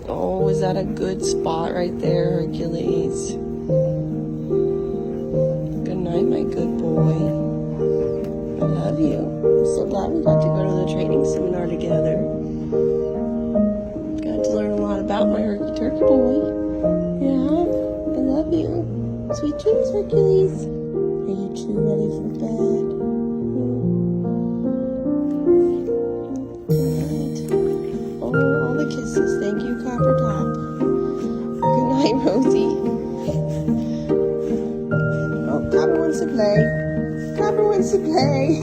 Oh, is that a good spot right there, Hercules? Good night, my good boy. I love you. I'm so glad we got to go to the training seminar together. Got to learn a lot about my herky-turkey boy. Yeah, I love you. Sweet dreams, Hercules. Are you two ready for bed? Good. Oh, all the kisses. Thank you, Copper Top. Good night, Rosie. Oh, Copper wants to play. Copper wants to play.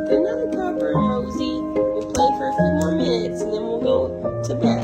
Good night, Copper and Rosie. We'll play for a few more minutes and then we'll go to bed.